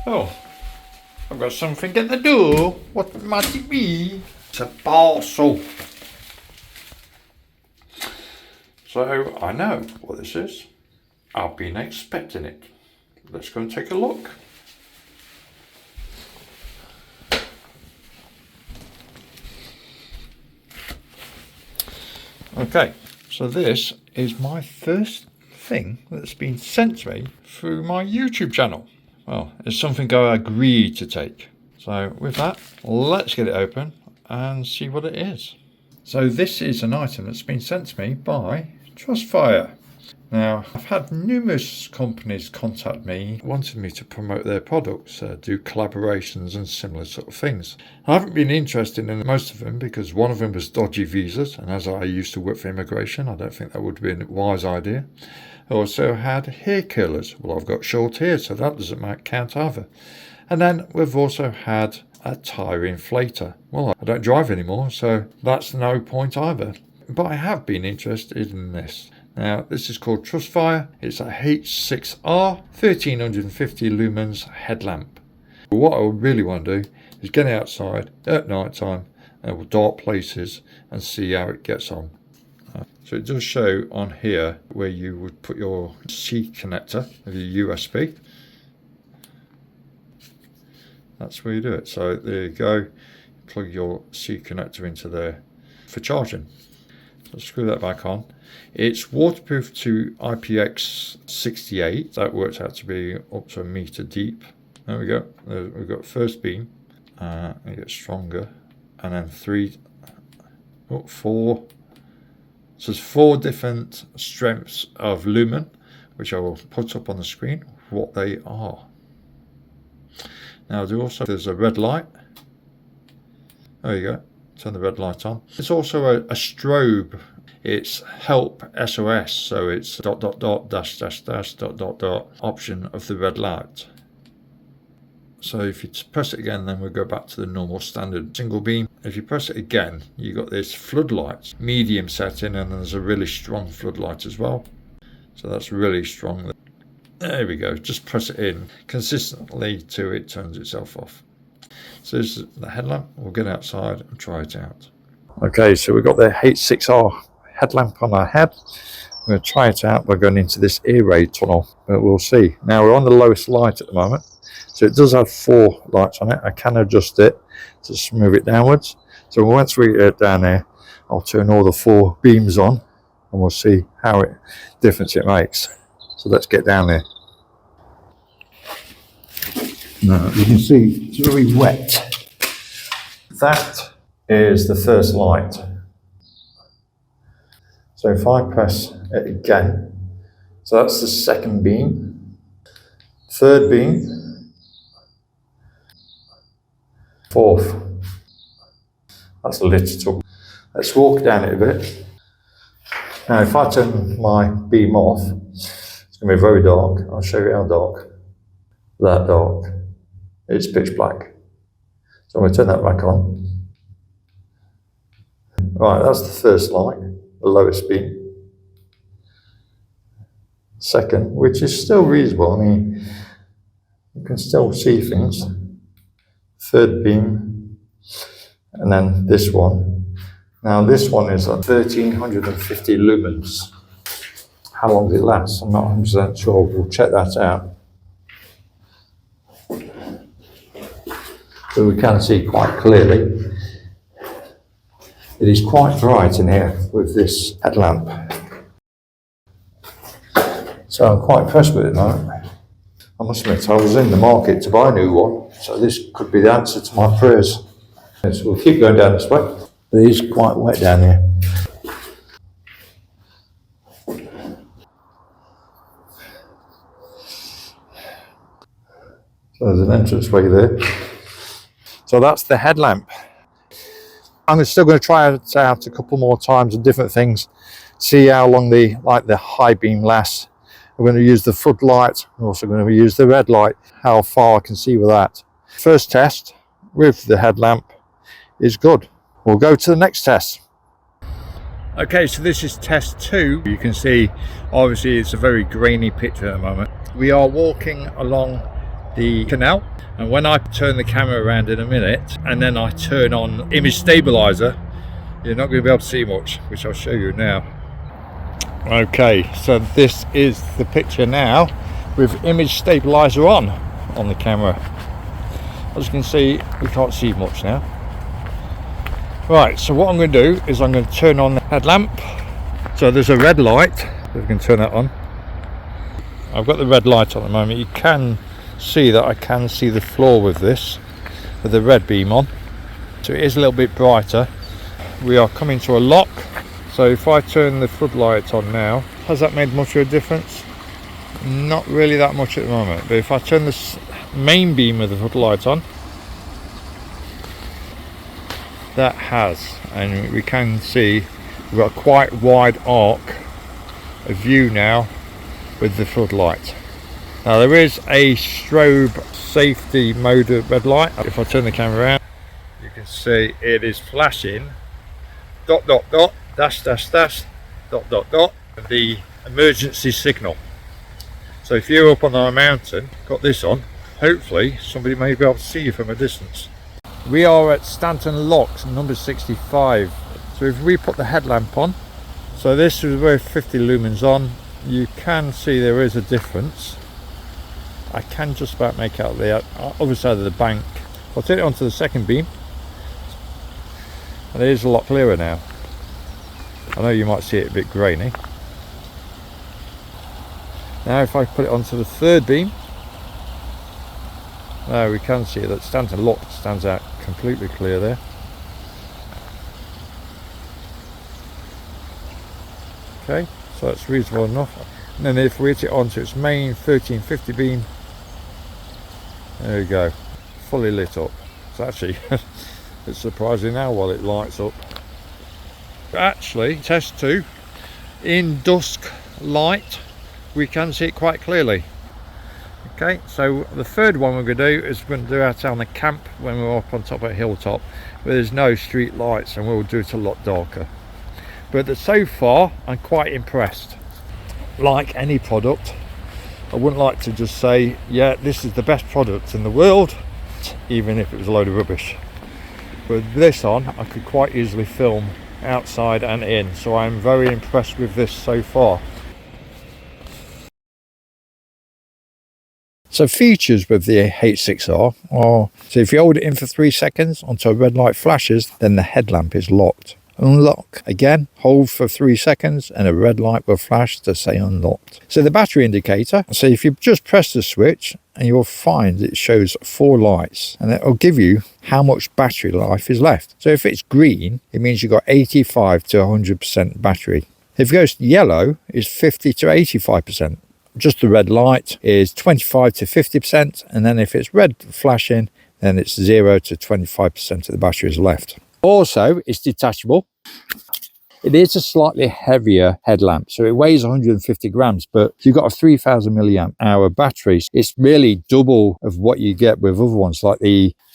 Oh, I've got something at the door. What might it be? It's a parcel. So I know what this is. I've been expecting it. Let's go and take a look. Okay, so this is my first thing that's been sent to me through my YouTube channel. Well, it's something I agreed to take. So with that, let's get it open and see what it is. So this is an item that's been sent to me by TrustFire. Now, I've had numerous companies contact me wanting me to promote their products, do collaborations and similar sort of things. I haven't been interested in most of them because one of them was dodgy visas, and as I used to work for immigration, I don't think that would be a wise idea. I also had hair curlers. Well, I've got short hair, so that doesn't count either. And then we've also had a tyre inflator. Well, I don't drive anymore, so that's no point either. But I have been interested in this. Now, this is called TrustFire. It's a H6R 1350 lumens headlamp. What I really want to do is get outside at night time and dark places and see how it gets on. So it does show on here where you would put your C connector of your USB. That's where you do it. So there you go. Plug your C connector into there for charging. So screw that back on. It's waterproof to IPX68. That works out to be up to 1 meter deep. There we go. We've got first beam. It gets stronger. And then 4. So there's 4 different strengths of lumen, which I will put up on the screen what they are. Now there's a red light. There you go. Turn the red light on. There's also a strobe. It's help SOS, so it's ... option of the red light. So if you press it again, then we'll go back to the normal standard single beam. If you press it again, you got this floodlight, medium setting, and there's a really strong floodlight as well. So that's really strong. There we go. Just press it in consistently till it turns itself off. So this is the headlamp. We'll get outside and try it out. Okay, so we've got the H6R headlamp on our head. We're going to try it out by going into this air raid tunnel, but we'll see. Now we're on the lowest light at the moment, so it does have 4 lights on it. I can adjust it to move it downwards. So once we get down there, I'll turn all the 4 beams on and we'll see how difference it makes. So let's get down there. Now you can see it's very wet. That is the first light. So if I press it again, so that's the second beam, third beam, fourth. That's a little. Let's walk down it a bit. Now if I turn my beam off, it's going to be very dark. I'll show you how dark. That dark. It's pitch black. So I'm going to turn that back on. Right, that's the first light, the lowest beam. Second, which is still reasonable. I mean, you can still see things. Third beam, and then this one. Now this one is at 1350 lumens. How long does it last? I'm not 100% sure. We'll check that out. So we can see quite clearly. It is quite bright in here with this headlamp. So I'm quite impressed with it now. I must admit, I was in the market to buy a new one, so this could be the answer to my prayers. So we'll keep going down this way. It is quite wet down here. So there's an entranceway there. So that's the headlamp. I'm still going to try it out a couple more times and different things, see how long the high beam lasts. I'm going to use the floodlight. I'm also going to use the red light, how far I can see with that. First test with the headlamp is good. We'll go to the next test. Okay, so this is test 2. You can see, obviously, it's a very grainy picture at the moment. We are walking along the canal, and when I turn the camera around in a minute and then I turn on image stabilizer, you're not going to be able to see much, which I'll show you now. Okay, so this is the picture now with image stabilizer on the camera. As you can see, we can't see much now. Right, so what I'm going to do is I'm going to turn on the headlamp. So there's a red light, if we can turn that on. I've got the red light on at the moment. You can see that I can see the floor with this, with the red beam on. So it is a little bit brighter. We are coming to a lock. So if I turn the floodlight on now, has that made much of a difference? Not really that much at the moment, but if I turn the main beam of the floodlight on, that has, and we can see we've got a quite wide arc of view now with the floodlight. Now there is a strobe safety mode of red light. If I turn the camera around, you can see it is flashing dot dot dot dash dash dash dot dot dot, the emergency signal. So if you're up on a mountain, got this on, hopefully somebody may be able to see you from a distance. We are at Stanton Locks, number 65. So if we put the headlamp on, so this is with 50 lumens on, you can see there is a difference. I can just about make out the other side of the bank. I'll turn it onto the second beam, and it is a lot clearer now. I know you might see it a bit grainy. Now if I put it onto the third beam, now we can see that Stanton Lock stands out completely clear there. Okay, so that's reasonable enough. And then if we hit it onto its main 1350 beam, there we go, fully lit up. It's actually it's surprising how well it lights up. Actually, test 2, in dusk light we can see it quite clearly. Okay, so the third one we're going to do is we're going to do out on the camp when we're up on top of a hilltop where there's no street lights, and we'll do it a lot darker. But so far I'm quite impressed. Like any product, I wouldn't like to just say, yeah, this is the best product in the world, even if it was a load of rubbish. With this on, I could quite easily film outside and in, so I'm very impressed with this so far. So features with the H6R are, so if you hold it in for 3 seconds until a red light flashes, then the headlamp is locked. Unlock again, hold for 3 seconds and a red light will flash to say unlocked. So the battery indicator, so if you just press the switch, and you'll find it shows 4 lights, and it will give you how much battery life is left. So if it's green, it means you've got 85 to 100% battery. If it goes yellow, it's 50 to 85%. Just the red light is 25 to 50%, and then if it's red flashing, then it's 0 to 25% of the battery is left. Also, it's detachable. It is a slightly heavier headlamp, so it weighs 150 grams, but you've got a 3000 milliamp hour battery. It's really double of what you get with other ones, like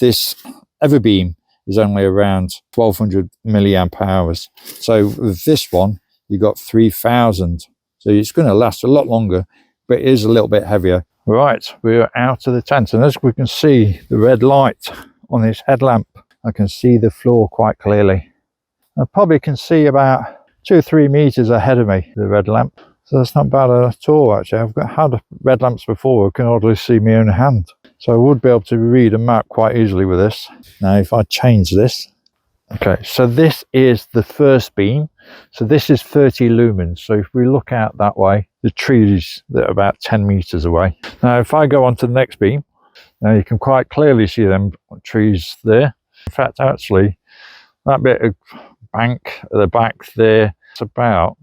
this Everbeam is only around 1200 milliamp hours. So with this one, you've got 3000. So it's going to last a lot longer, but it is a little bit heavier. Right, we're out of the tent, and as we can see the red light on this headlamp, I can see the floor quite clearly. I probably can see about 2 or 3 meters ahead of me, the red lamp. So that's not bad at all, actually. I've had red lamps before, I can hardly see my own hand. So I would be able to read a map quite easily with this. Now if I change this, okay, so this is the first beam. So this is 30 lumens. So if we look out that way, the trees that are about 10 meters away. Now if I go on to the next beam, now you can quite clearly see them trees there. In fact, actually, that bit of bank at the back there, it's about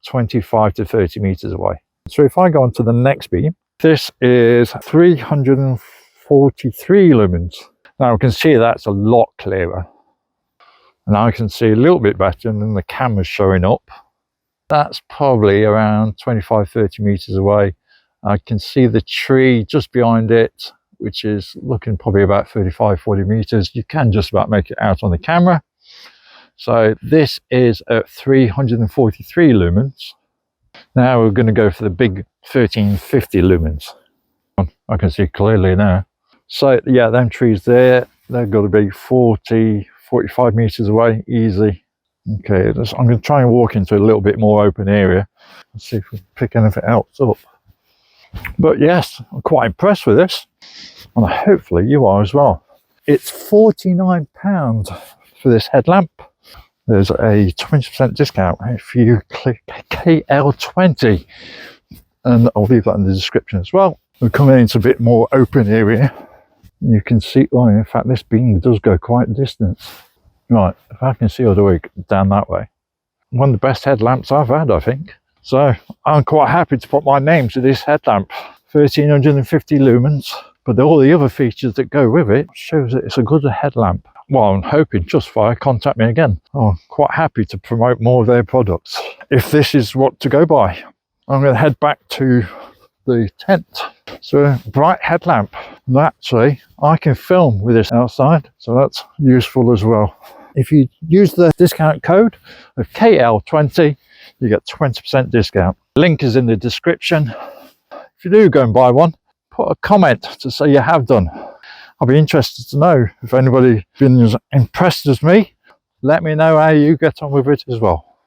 25 to 30 meters away. So if I go on to the next beam, this is 343 lumens. Now I can see that's a lot clearer. And I can see a little bit better, and then the camera's showing up. That's probably around 25, 30 meters away. I can see the tree just behind it, which is looking probably about 35, 40 meters. You can just about make it out on the camera. So this is at 343 lumens. Now we're going to go for the big 1350 lumens. I can see clearly now. So yeah, them trees there, they've got to be 40, 45 meters away, easy. Okay, I'm going to try and walk into a little bit more open area and see if we can pick anything else up. But yes, I'm quite impressed with this, and hopefully you are as well. It's £49 for this headlamp. There's a 20% discount if you click KL20, and I'll leave that in the description as well. We're coming into a bit more open area. You can see, oh, in fact, this beam does go quite a distance. Right, if I can see all the way down that way. One of the best headlamps I've had, I think. So I'm quite happy to put my name to this headlamp. 1350 lumens, but all the other features that go with it shows that it's a good headlamp. Well, I'm hoping TrustFire contact me again. Oh, I'm quite happy to promote more of their products. If this is what to go by, I'm going to head back to the tent. So Bright Headlamp, and actually I can film with this outside, so that's useful as well. If you use the discount code of KL20, you get 20% discount. Link is in the description. If you do go and buy one, put a comment to say you have done. I'll be interested to know if anybody's been as impressed as me. Let me know how you get on with it as well.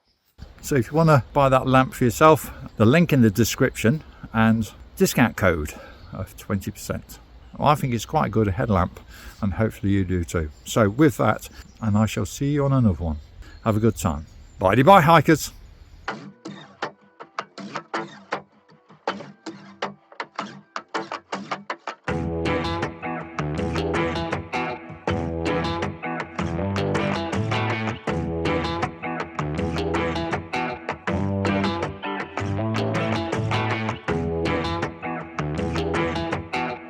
So if you want to buy that lamp for yourself, the link in the description and discount code of 20%. Well, I think it's quite a good headlamp, and hopefully you do too. So with that, and I shall see you on another one. Have a good time. Bye-bye, hikers.